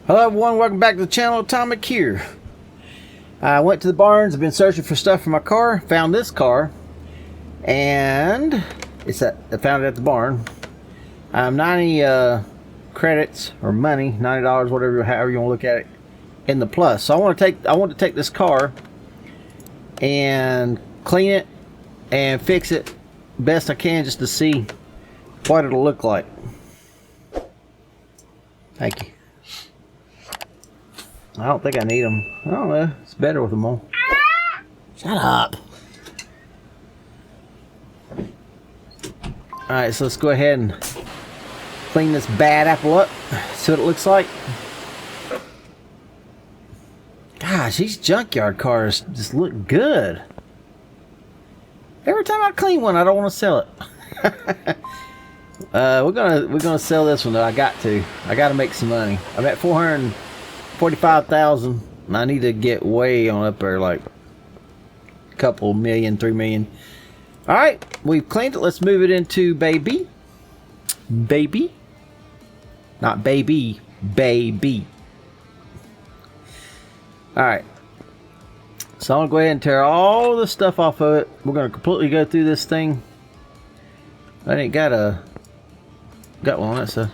Hello everyone, welcome back to the channel. Atomic here. I went to the barns, I've been searching for stuff for my car, found this car, and I found it at the barn. 90 credits or money, $90, whatever, however you want to look at it, in the plus. So I want to take this car and clean it and fix it best I can just to see what it'll look like. Thank you. I don't think I need them. I don't know. It's better with them on. Shut up. Alright, so let's go ahead and clean this bad apple up. See what it looks like. Gosh, these junkyard cars just look good. Every time I clean one, I don't want to sell it. We're gonna sell this one though. I got to make some money. I'm at 445,000. I need to get way on up there, like a couple million, 3 million. All right, we've cleaned it. Let's move it into baby, not baby. All right. So I'm gonna go ahead and tear all the stuff off of it. We're gonna completely go through this thing. I ain't got one on it, so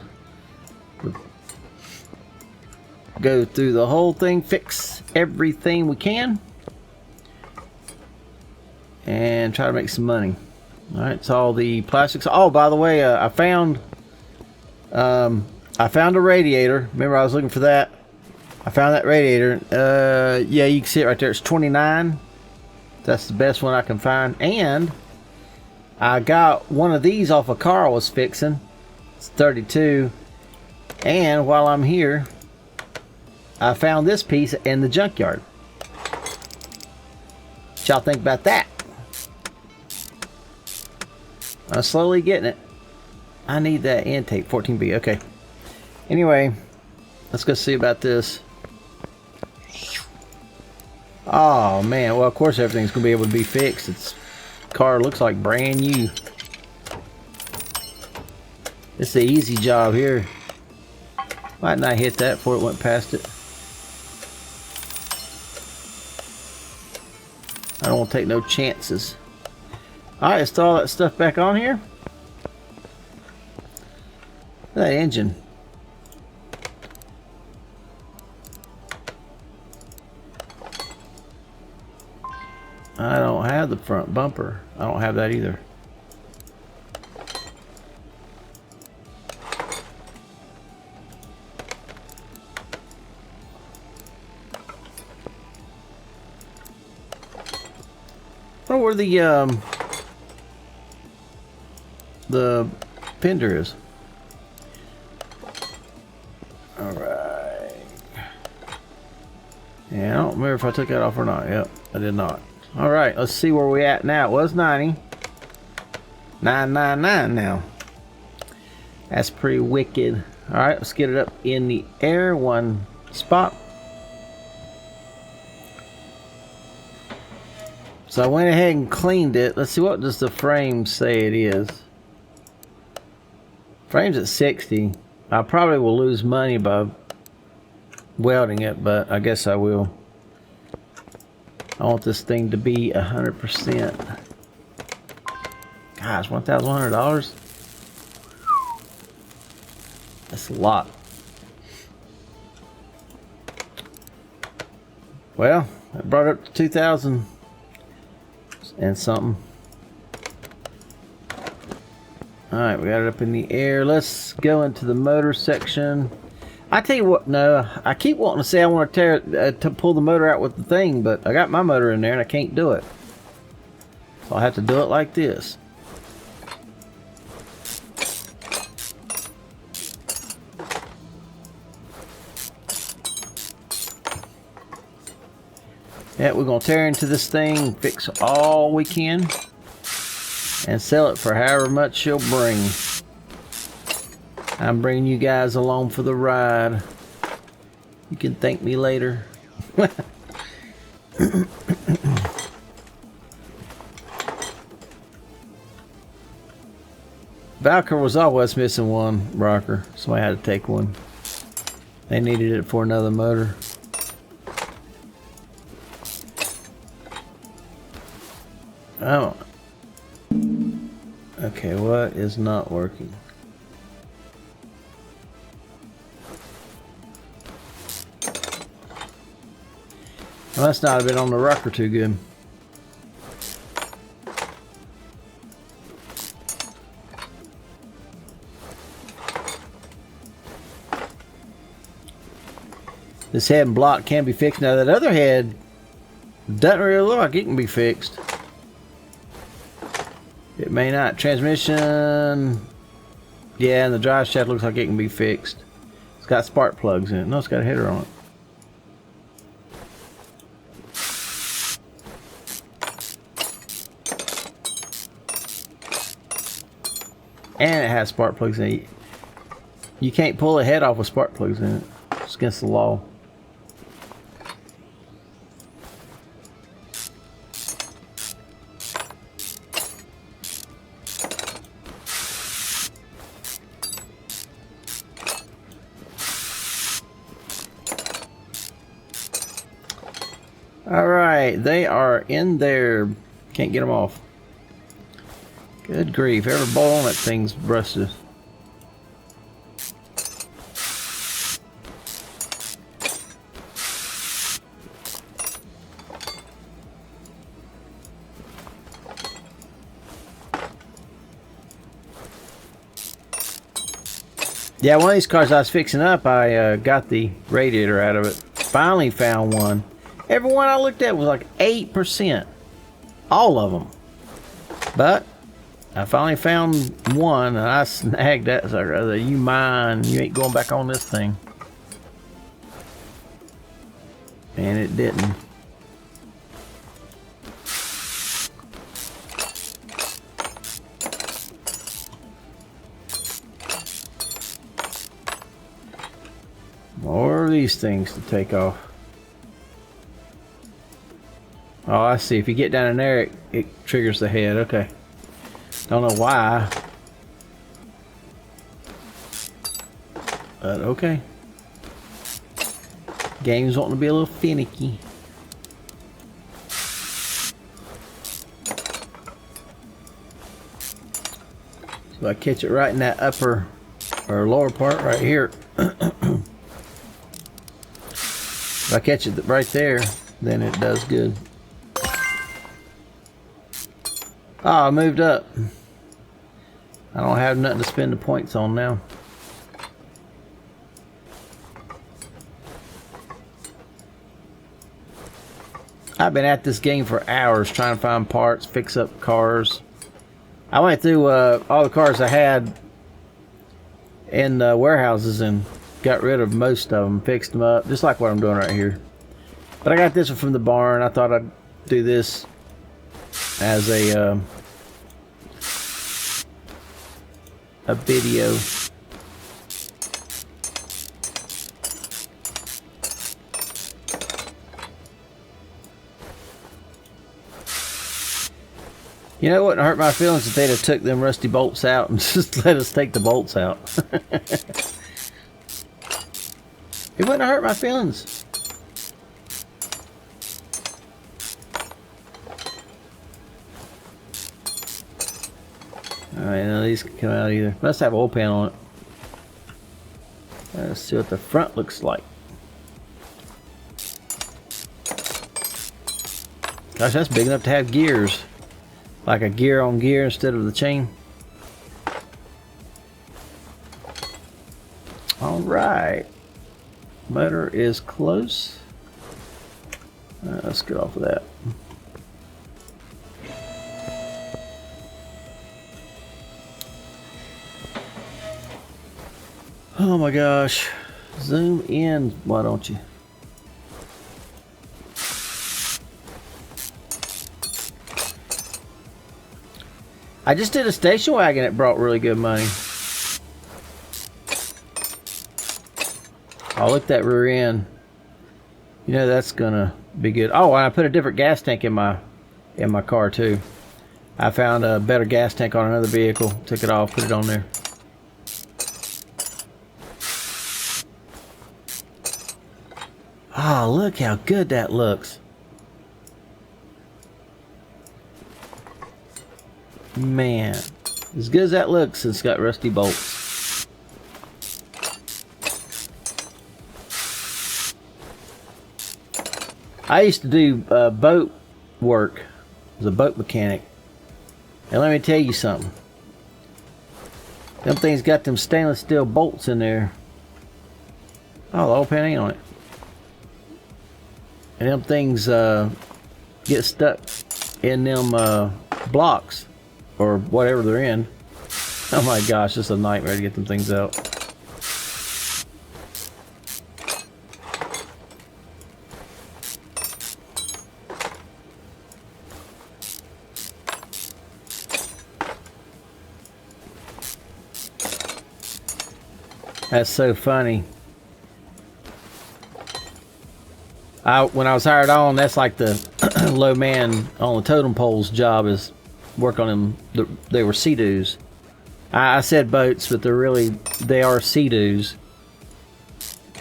go through the whole thing, fix everything we can, and try to make some money. All right, it's all the plastics. Oh, by the way, I found a radiator. Remember, I was looking for that. I found that radiator. Yeah, you can see it right there. It's 29. That's the best one I can find. And I got one of these off a car I was fixing. It's 32. And while I'm here, I found this piece in the junkyard. What y'all think about that? I'm slowly getting it. I need that intake 14B. Okay. Anyway, let's go see about this. Oh man, well of course everything's gonna be able to be fixed. Its car looks like brand new. It's the easy job here. Might not hit that before it went past it. I don't want to take no chances. Alright, let's throw all that stuff back on here. Look at that engine. I don't have the front bumper. I don't have that either. I wonder where the fender is. All right. Yeah, I don't remember if I took that off or not. Yep, I did not. All right, let's see where we at now. It was 90. 999 now. That's pretty wicked. All right, let's get it up in the air. One spot. So I went ahead and cleaned it. Let's see, what does the frame say it is? Frame's at 60. I probably will lose money by welding it, but I guess I will. I want this thing to be 100%. Gosh, $1,100? That's a lot. Well, I brought it up to 2,000 and something. Alright, we got it up in the air. Let's go into the motor section. I tell you what, no, I keep wanting to say I want to pull the motor out with the thing, but I got my motor in there and I can't do it. So I have to do it like this. Yeah, we're going to tear into this thing, fix all we can, and sell it for however much she'll bring. I'm bringing you guys along for the ride. You can thank me later. Valkyrie was always missing one rocker. Somebody had to take one. They needed it for another motor. Oh. Okay, what is not working? Well, must not have been on the rocker too good. This head and block can be fixed. Now that other head doesn't really look like it can be fixed. It may not. Transmission, yeah, and the drive shaft looks like it can be fixed. It's got spark plugs in it. No, it's got a header on it. And it has spark plugs in it. You can't pull a head off with spark plugs in it. It's against the law. Alright, they are in there. Can't get them off. Good grief, every bolt on that thing's rusted. Yeah, one of these cars I was fixing up, I got the radiator out of it. Finally found one. Every one I looked at was like 8%. All of them. But I finally found one and I snagged that. So I said, you mine, you ain't going back on this thing. And it didn't. More of these things to take off. Oh, I see. If you get down in there, it triggers the head. Okay. Don't know why. But okay. Game's wanting to be a little finicky. So I catch it right in that upper or lower part right here. If I catch it right there, then it does good. Oh, I moved up. I don't have nothing to spend the points on now. I've been at this game for hours trying to find parts, fix up cars. I went through all the cars I had in warehouses and got rid of most of them, fixed them up, just like what I'm doing right here. But I got this one from the barn. I thought I'd do this as a video. You know, it wouldn't hurt my feelings if they'd have took them rusty bolts out and just let us take the bolts out. It wouldn't hurt my feelings. Alright, none of these can come out either. Must have oil pan on it. Let's see what the front looks like. Gosh, that's big enough to have gears. Like a gear on gear instead of the chain. Alright. Motor is close. Let's get off of that. Oh my gosh. Zoom in, why don't you? I just did a station wagon that brought really good money. Oh, look at that rear end. You know that's gonna be good. Oh, and I put a different gas tank in my car too. I found a better gas tank on another vehicle. Took it off, put it on there. Oh, look how good that looks. Man, as good as that looks, it's got rusty bolts. I used to do boat work as a boat mechanic. And let me tell you something. Them things got them stainless steel bolts in there. Oh, the oil pan ain't on it. And them things get stuck in them blocks or whatever they're in. Oh my gosh, it's a nightmare to get them things out. That's so funny. When I was hired on, that's like the low man on the totem pole's job is work on them. They were sea-doos. I said boats, but they are sea-doos.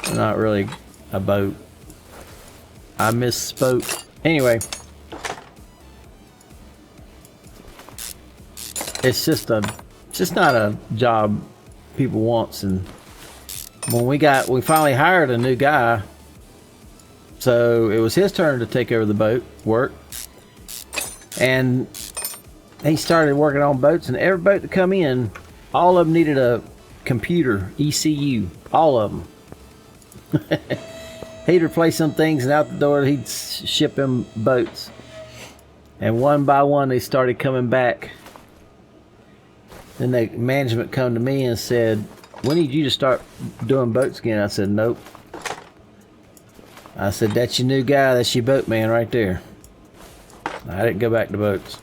They're not really a boat. I misspoke. Anyway, it's just not a job people wants. And when we finally hired a new guy, so it was his turn to take over the boat work, and he started working on boats, and every boat that come in, all of them needed a computer, ECU, all of them. He'd replace some things, and out the door he'd ship them boats, and one by one they started coming back. Then the management come to me and said, "We need you to start doing boats again." I said, "Nope." I said, "That's your new guy, that's your boatman right there." I didn't go back to boats.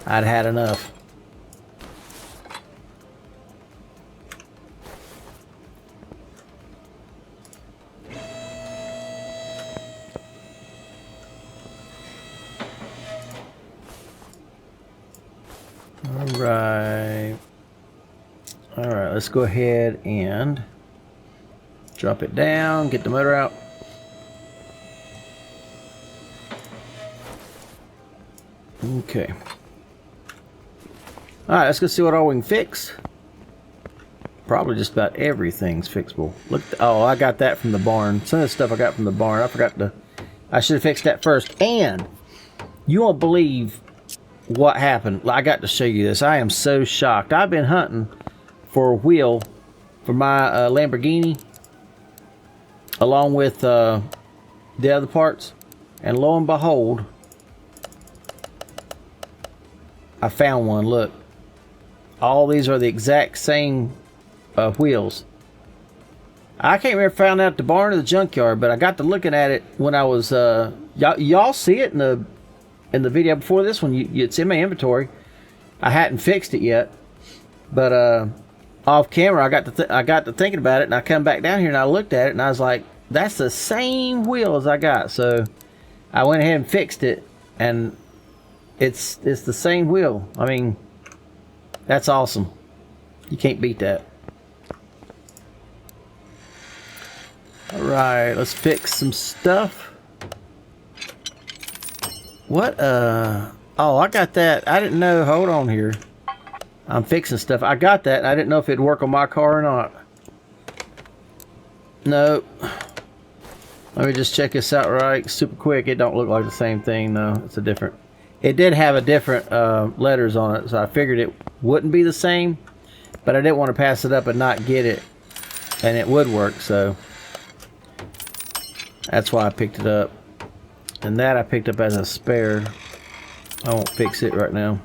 I'd had enough. Alright, let's go ahead and drop it down, get the motor out. Okay. Alright, let's go see what all we can fix. Probably just about everything's fixable. Look, oh, I got that from the barn. Some of the stuff I got from the barn, I should have fixed that first. And you won't believe what happened. I got to show you this. I am so shocked. I've been hunting for a wheel for my Lamborghini, along with the other parts, and lo and behold, I found one. Look, all these are the exact same wheels. I can't remember if I found out at the barn or the junkyard, but I got to looking at it when I was y'all see it in the video before this one. It's in my inventory. I hadn't fixed it yet, but off camera I got to thinking about it, and I come back down here and I looked at it and I was like, that's the same wheel as I got. So I went ahead and fixed it, and it's the same wheel. I mean, that's awesome. You can't beat that. All right, let's fix some stuff. What oh, I got that. I didn't know. Hold on here. I'm fixing stuff. I got that. I didn't know if it'd work on my car or not. No. Let me just check this out right super quick. It don't look like the same thing. No, it's a different. It did have a different letters on it, so I figured it wouldn't be the same, but I didn't want to pass it up and not get it, and it would work, so that's why I picked it up. And that I picked up as a spare. I won't fix it right now.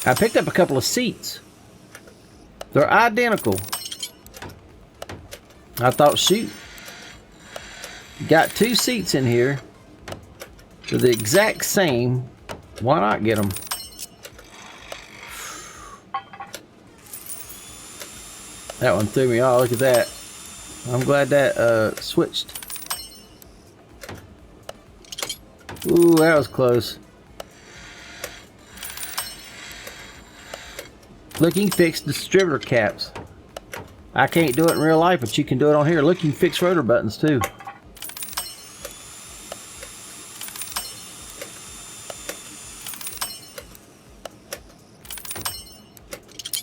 I picked up a couple of seats. They're identical. I thought, shoot, got two seats in here. They're the exact same. Why not get them? That one threw me off. Look at that. I'm glad that switched. Ooh, that was close. Look, you can fix distributor caps. I can't do it in real life, but you can do it on here. Look, you can fix rotor buttons too.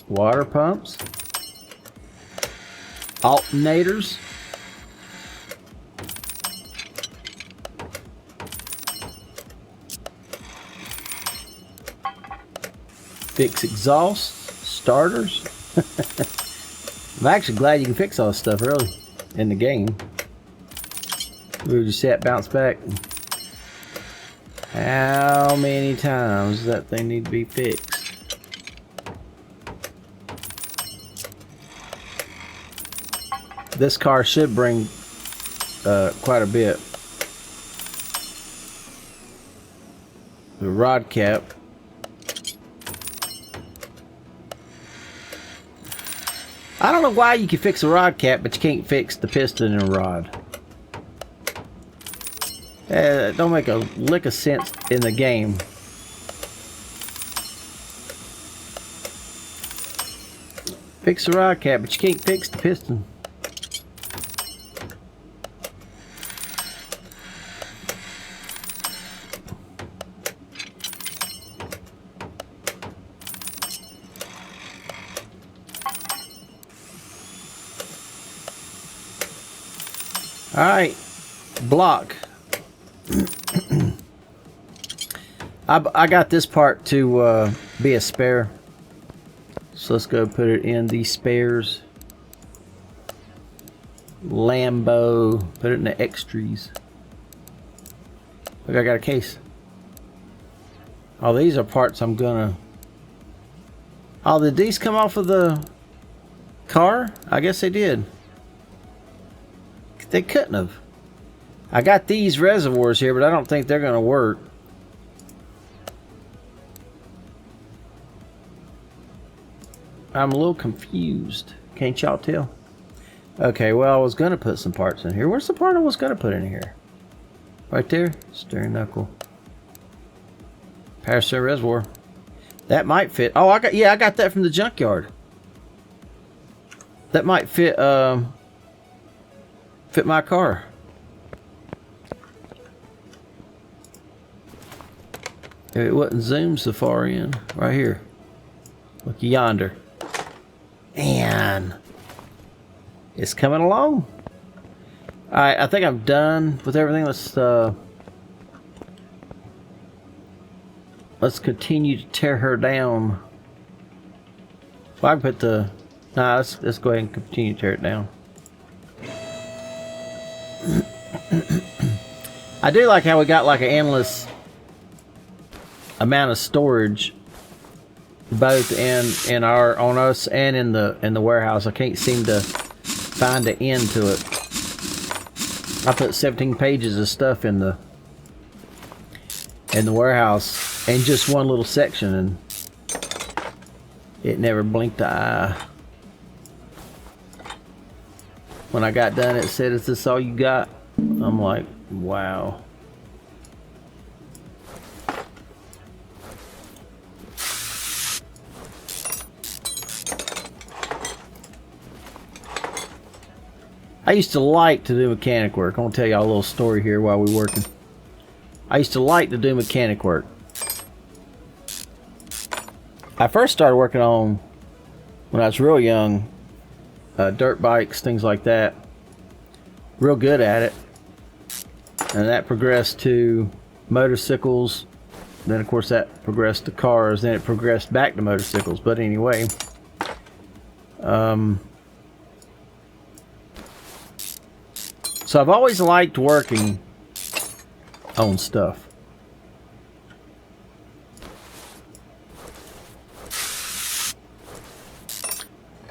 Water pumps. Alternators. Fix exhaust. Starters. I'm actually glad you can fix all this stuff early in the game. We were just set, bounce back. How many times does that thing need to be fixed? This car should bring quite a bit. The rod cap. I don't know why you can fix a rod cap, but you can't fix the piston and rod. It don't make a lick of sense in the game. Fix the rod cap, but you can't fix the piston. Alright, block. I got this part to be a spare. So let's go put it in the spares. Lambo. Put it in the extras. Look, I got a case. Oh, these are parts I'm gonna... Oh, did these come off of the car? I guess they did. They couldn't have. I got these reservoirs here, but I don't think they're going to work. I'm a little confused. Can't y'all tell? Okay, well, I was going to put some parts in here. Where's the part I was going to put in here? Right there. Steering knuckle. Power steering reservoir. That might fit. Oh, I got that from the junkyard. That might fit fit my car. If it wouldn't zoom so far in. Right here. Look yonder. Man. It's coming along. Alright, I think I'm done with everything. Let's continue to tear her down. Well, I can put the... Nah, let's go ahead and continue to tear it down. I do like how we got like an endless amount of storage both in our on us and in the warehouse. I can't seem to find an end to it. I put 17 pages of stuff in the warehouse in just one little section, and it never blinked an eye. When I got done, it said, "Is this all you got?" I'm like, wow. I used to like to do mechanic work. I'm going to tell y'all a little story here while we're working. I used to like to do mechanic work. I first started working on, when I was real young, dirt bikes, things like that. Real good at it. And that progressed to motorcycles. Then, of course, that progressed to cars. Then it progressed back to motorcycles. But anyway, so I've always liked working on stuff.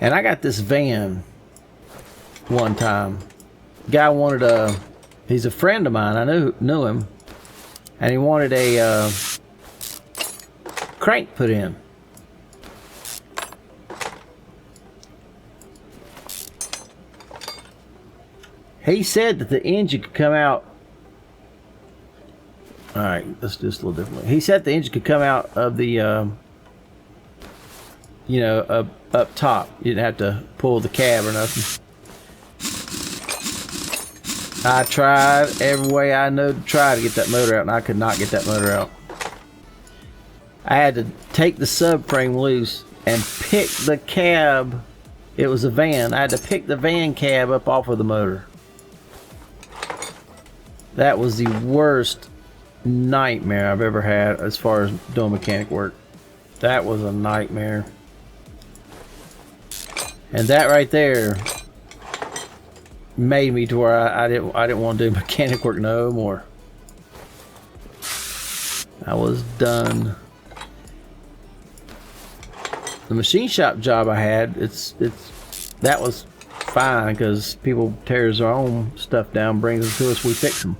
And I got this van one time. Guy wanted he's a friend of mine. I knew him. And he wanted a crank put in. He said that the engine could come out. Alright, let's do this a little differently. He said the engine could come out of the you know, up top. You didn't have to pull the cab or nothing. I tried every way I know to try to get that motor out, and I could not get that motor out. I had to take the subframe loose and pick the cab. It was a van. I had to pick the van cab up off of the motor. That was the worst nightmare I've ever had as far as doing mechanic work. That was a nightmare. And that right there made me to where I didn't want to do mechanic work no more. I was done. The machine shop job I had, that was fine because people tears their own stuff down, brings them to us, we fix them.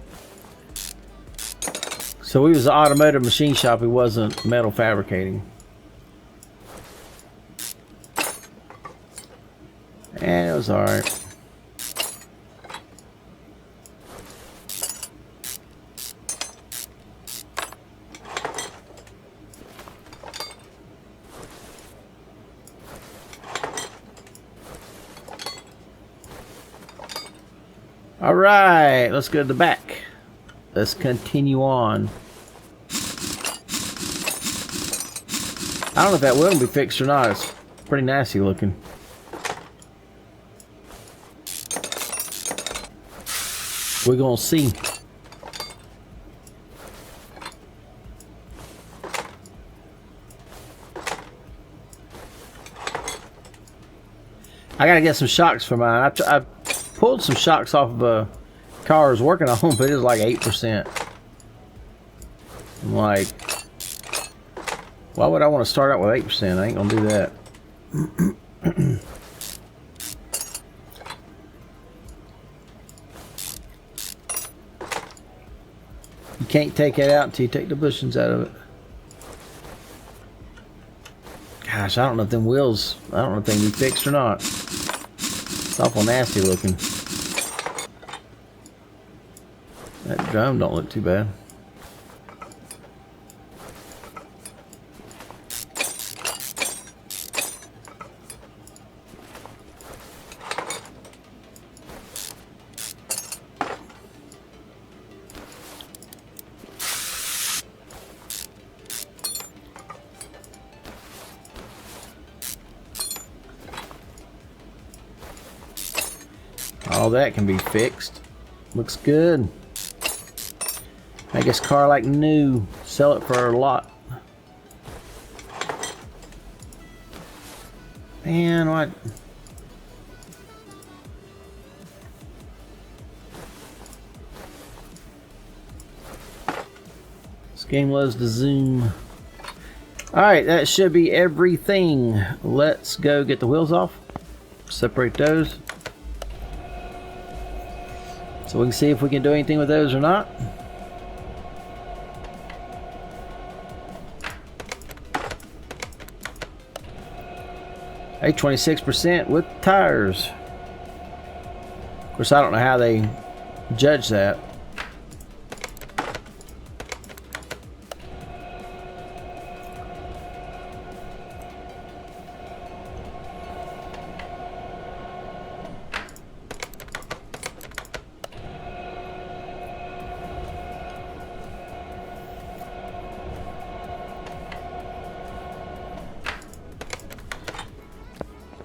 So we was an automotive machine shop. It wasn't metal fabricating. And it was alright. Alright, let's go to the back. Let's continue on. I don't know if that will be fixed or not. It's pretty nasty looking. We're gonna see. I gotta get some shocks for mine. I pulled some shocks off of a car I was working on, but it was like 8%. I'm like, why would I want to start out with 8%? I ain't gonna do that. You can't take it out until you take the bushings out of it. Gosh, I don't know if them wheels, I don't know if they can be fixed or not. It's awful nasty looking. That drum don't look too bad. All that can be fixed. Looks good. Make this car like new. Sell it for a lot. Man, what? This game loves to zoom. Alright, that should be everything. Let's go get the wheels off. Separate those. So we can see if we can do anything with those or not. Hey, 26% with tires. Of course, I don't know how they judge that.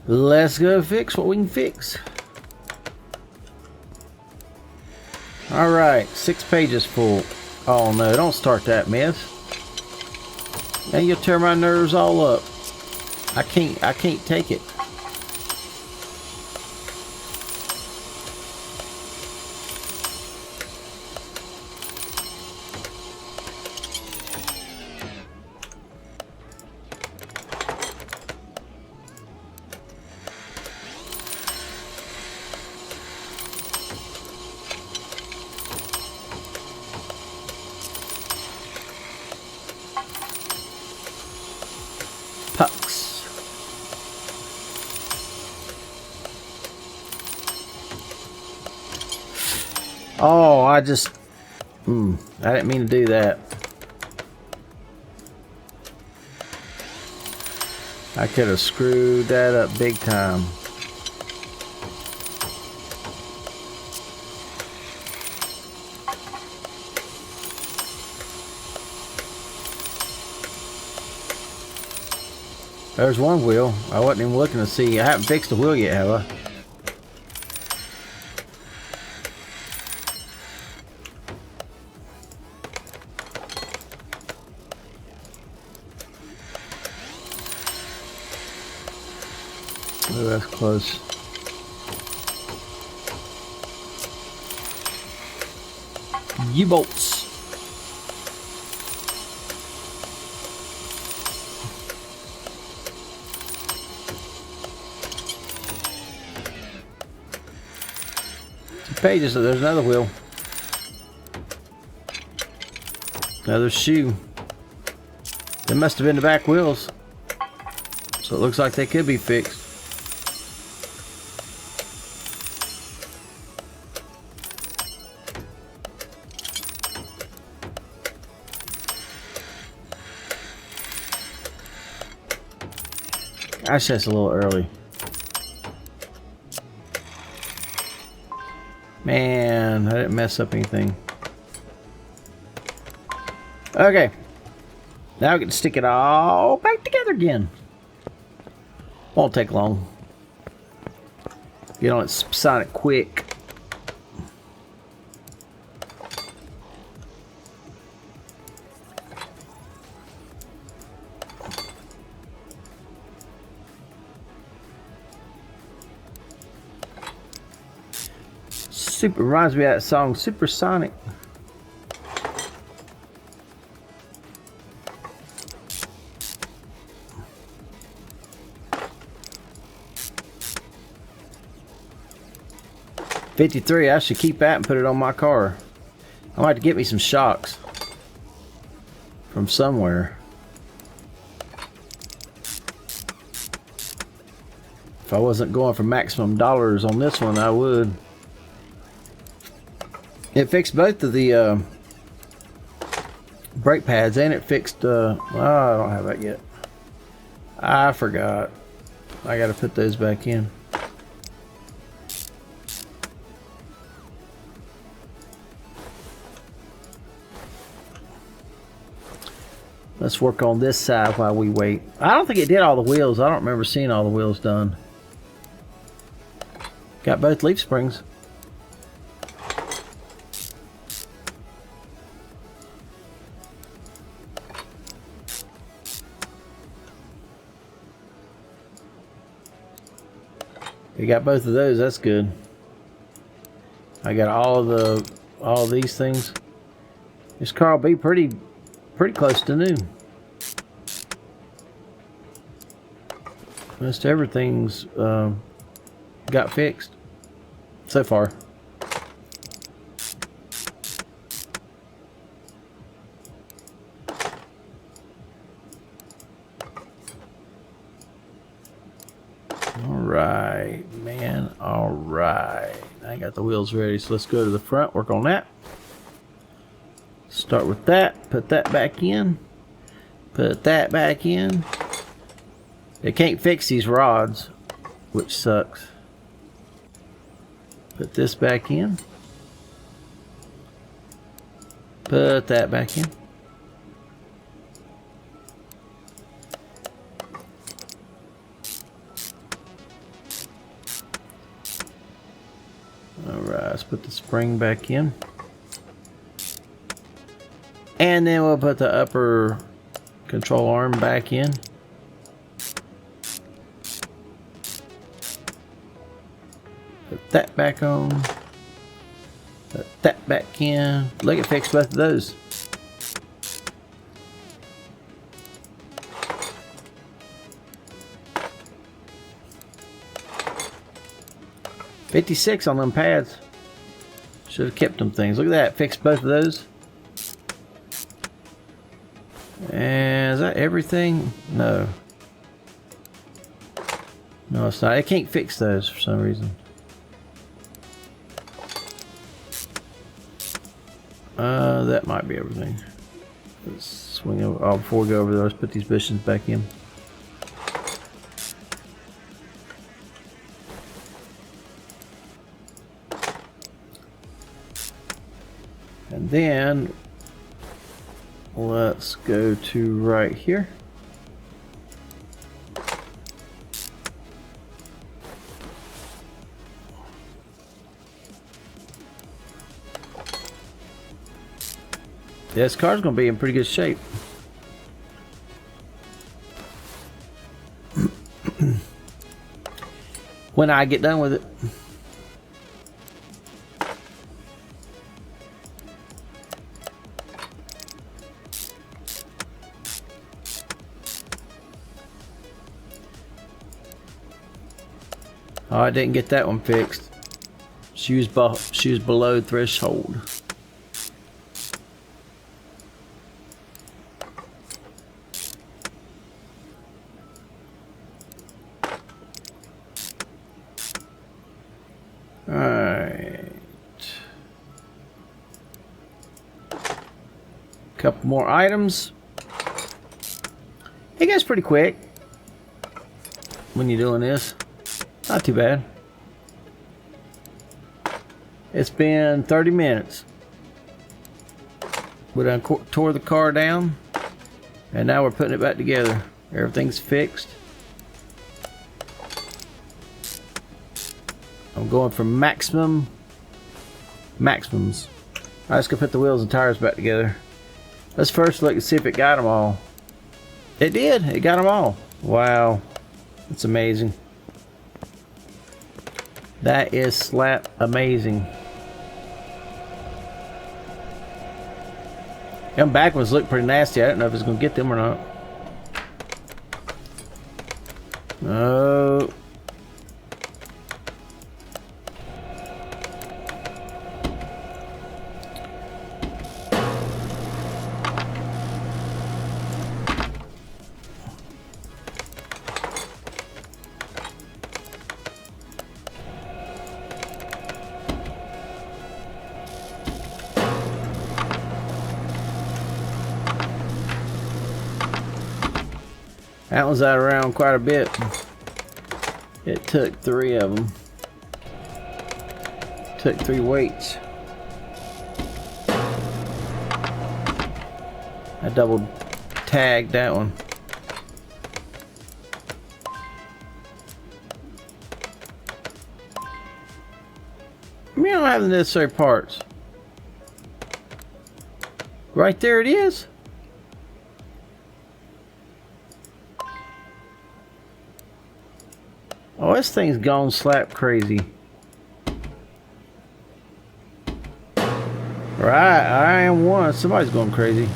Let's go fix what we can fix. Alright, 6 pages full. Oh no, don't start that mess. Now you'll tear my nerves all up. I can't take it. Pucks. Oh, I didn't mean to do that. I could have screwed that up big time. There's one wheel. I wasn't even looking to see. I haven't fixed the wheel yet, have I? Oh, that's close. U-bolts. Pages, there's another wheel. Another shoe. They must have been the back wheels. So it looks like they could be fixed. Gosh, that's a little early. Man, I didn't mess up anything. Okay. Now we can stick it all back together again. Won't take long. Get on it Sonic quick. Super reminds me of that song Supersonic. $53. I should keep that and put it on my car. I might have to get me some shocks from somewhere. If I wasn't going for maximum dollars on this one, I would. It fixed both of the brake pads, and it fixed. Oh, I don't have that yet. I forgot. I got to put those back in. Let's work on this side while we wait. I don't think it did all the wheels. I don't remember seeing all the wheels done. Got both leaf springs. You got both of those. That's good. I got all these things. This car will be pretty close to new. Most everything's got fixed so far. Alright, man. Alright. I got the wheels ready, so let's go to the front, work on that. Start with that, put that back in, put that back in. They can't fix these rods, which sucks. Put this back in, put that back in. Alright, let's put the spring back in. And then we'll put the upper control arm back in. Put that back on. Put that back in. Look, it fixed both of those. $56 on them pads. Should have kept them things. Look at that. Fixed both of those. And is that everything? No. No, it's not. I can't fix those for some reason. That might be everything. Let's swing over. Oh, before we go over there, let's put these bushings back in. And then let's go to right here. This car's gonna be in pretty good shape. When I get done with it. Oh, I didn't get that one fixed. She was below threshold. Alright. Couple more items. It gets pretty quick when you're doing this. Not too bad. It's been 30 minutes. We done tore the car down, and now we're putting it back together. Everything's fixed. I'm going for maximums. Alright, let's go put the wheels and tires back together. Let's first look and see if it got them all. It did. It got them all. Wow. That's amazing. That is slap amazing. Them back ones look pretty nasty. I don't know if it's going to get them or not. Oh. That one's out around quite a bit. It took 3 of them. Took 3 weights. I double tagged that one. I mean, I don't have the necessary parts. Right there it is. Oh, this thing's gone slap crazy. Right, I am one. Somebody's going crazy.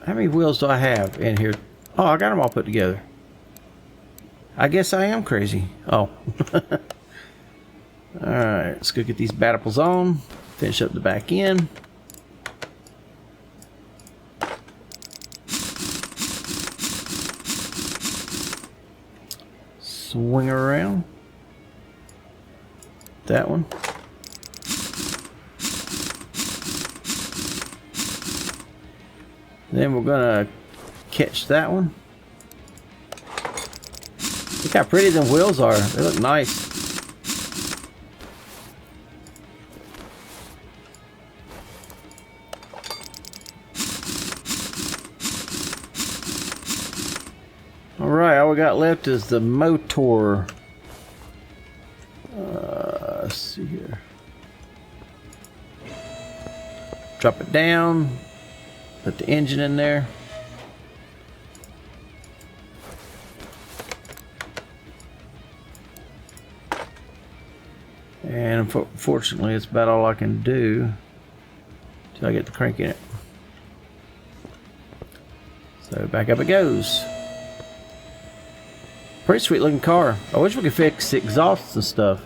How many wheels do I have in here? Oh, I got them all put together. I guess I am crazy. Oh. Alright, let's go get these battles on. Finish up the back end. Swing around. That one. Then we're gonna catch that one. Look how pretty them wheels are. They look nice. Alright, all we got left is the motor. Let's see here. Drop it down. Put the engine in there. And unfortunately, it's about all I can do till I get the crank in it. So back up it goes. Pretty sweet looking car. I wish we could fix the exhausts and stuff.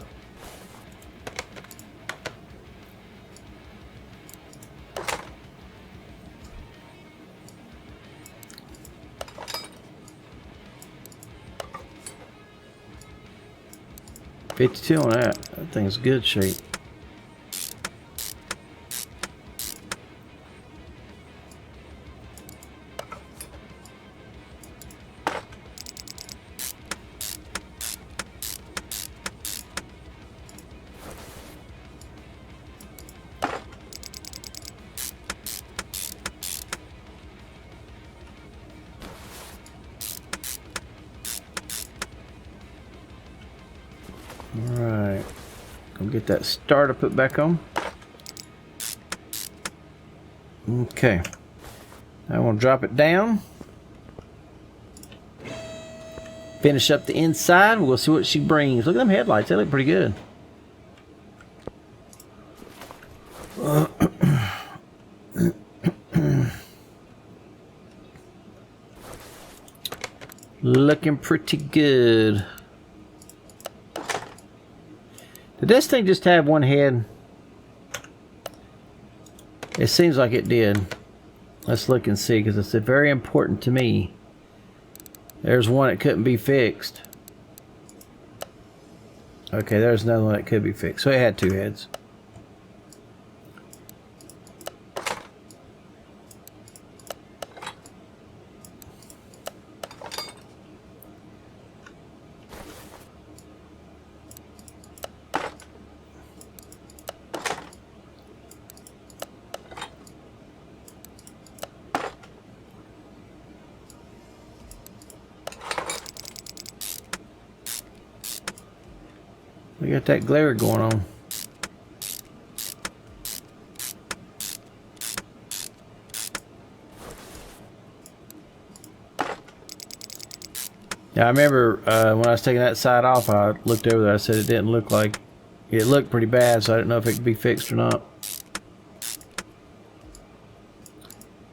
$52 on that. That thing's good shape. We'll get that starter put back on. Okay. I want to drop it down. Finish up the inside. We'll see what she brings. Look at them headlights. They look pretty good. Looking pretty good. Did this thing just have one head? It seems like it did. Let's look and see, because it's very important to me. There's one that couldn't be fixed. Okay, there's another one that could be fixed. So it had two heads. We got that glare going on. Yeah, I remember when I was taking that side off, I looked over there. I said it didn't look like it looked pretty bad, so I didn't know if it could be fixed or not.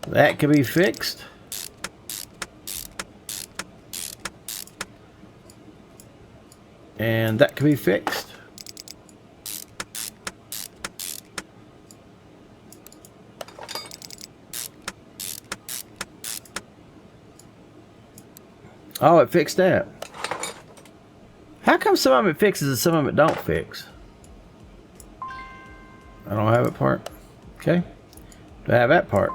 That could be fixed. And that can be fixed. Oh, it fixed that. How come some of them it fixes and some of them it don't fix? I don't have that part. Okay. Do I have that part?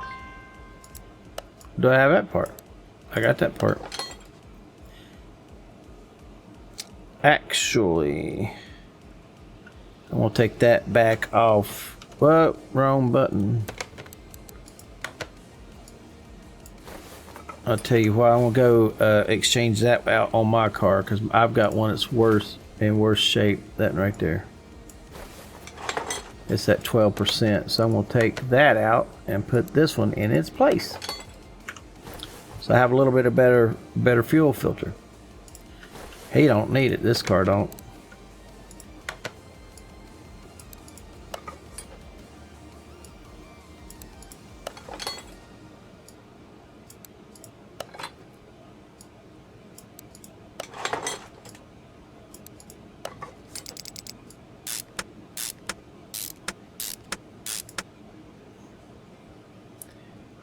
Do I have that part? I got that part. Actually, I'm gonna take that back off. Whoa, wrong button. I'll tell you why. I'm gonna go exchange that out on my car, because I've got one that's worse, in worse shape. That right there. It's at 12%, so I'm gonna take that out and put this one in its place. So I have a little bit of better fuel filter. He don't need it. This car don't.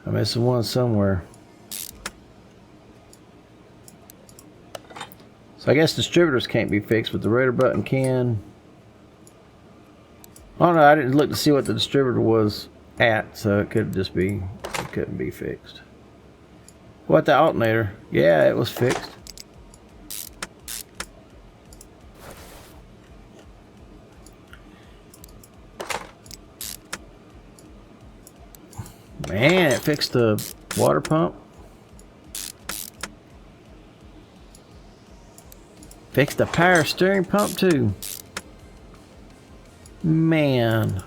I'm missing one somewhere. So I guess distributors can't be fixed, but the rotor button can. Oh no, I didn't look to see what the distributor was at, so it could just be, it couldn't be fixed. What, the alternator? Yeah, it was fixed. Man, it fixed the water pump. Fixed the power steering pump too. Man,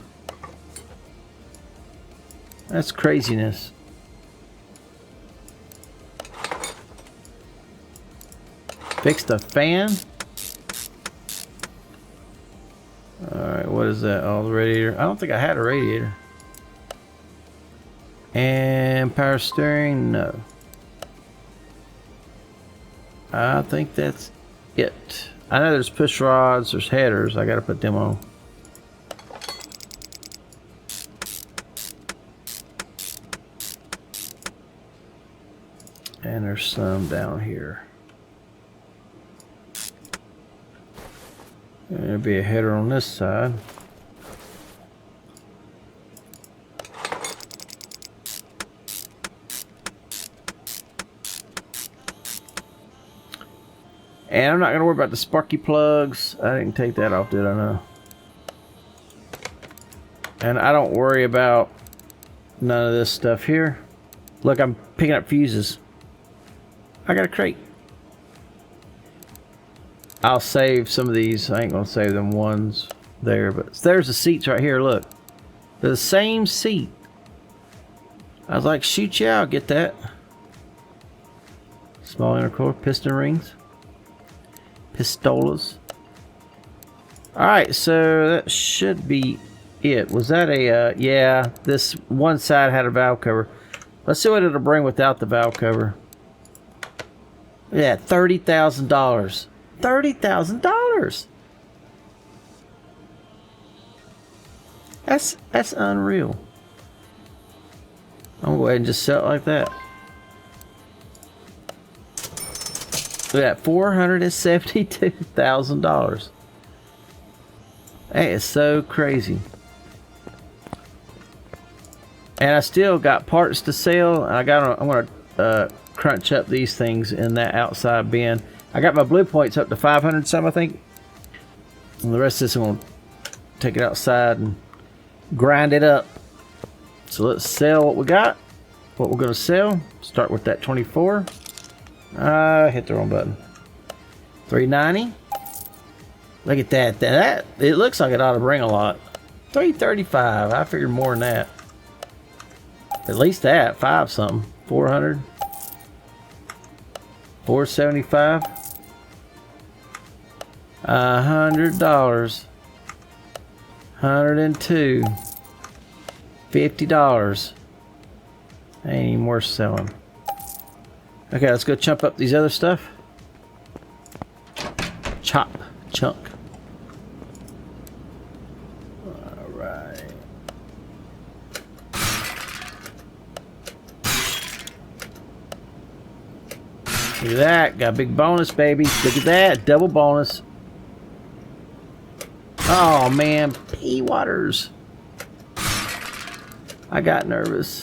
that's craziness. Fixed the fan. Alright, what is that? Oh, the radiator. I don't think I had a radiator. And power steering, no. I think that's it. I know there's push rods, there's headers. I gotta put them on. And there's some down here. And there'll be a header on this side. And I'm not going to worry about the sparky plugs. I didn't take that off, did I? Know. And I don't worry about none of this stuff here. Look, I'm picking up fuses. I got a crate. I'll save some of these. I ain't going to save them ones. there, but there's the seats right here. Look, they're the same seat. I was like, shoot you out, get that. Small intercooler, piston rings, pistolas. Alright, so that should be it. Was that a, yeah, this one side had a valve cover. Let's see what it'll bring without the valve cover. Yeah, $30,000. $30,000! That's unreal. I'm gonna go ahead and just sell it like that. Look at that, $472,000. That is so crazy. And I still got parts to sell. I'm gonna crunch up these things in that outside bin. I got my blue points up to 500 some, I think. And the rest of this, I'm gonna take it outside and grind it up. So let's sell what we got. What we're gonna sell. Start with that 24. I hit the wrong button. 390. Look at that. That it looks like it ought to bring a lot. 335. I figured more than that. At least that. 5 something. 400. 475. $100. 102. $50. Ain't even worth selling. Okay, let's go chump up these other stuff. Chop, chunk. Alright. Look at that, got a big bonus, baby. Look at that, double bonus. Oh man, pea waters. I got nervous.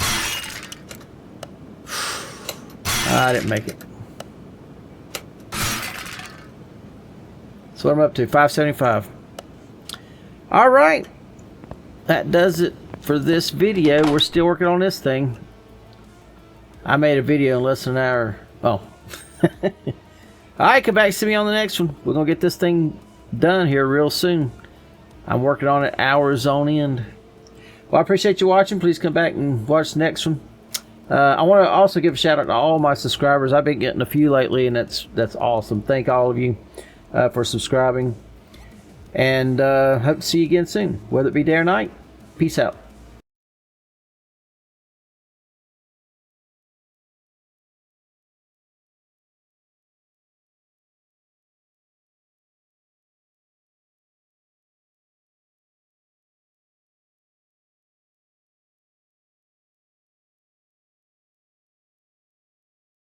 I didn't make it. So what I'm up to, 575. All right, that does it for this video. We're still working on this thing. I made a video in less than an hour. Oh. All right, come back to me on the next one. We're gonna get this thing done here real soon. I'm working on it hours on end. Well, I appreciate you watching. Please come back and watch the next one. I want to also give a shout out to all my subscribers. I've been getting a few lately, and that's awesome. Thank all of you for subscribing. And hope to see you again soon, whether it be day or night. Peace out.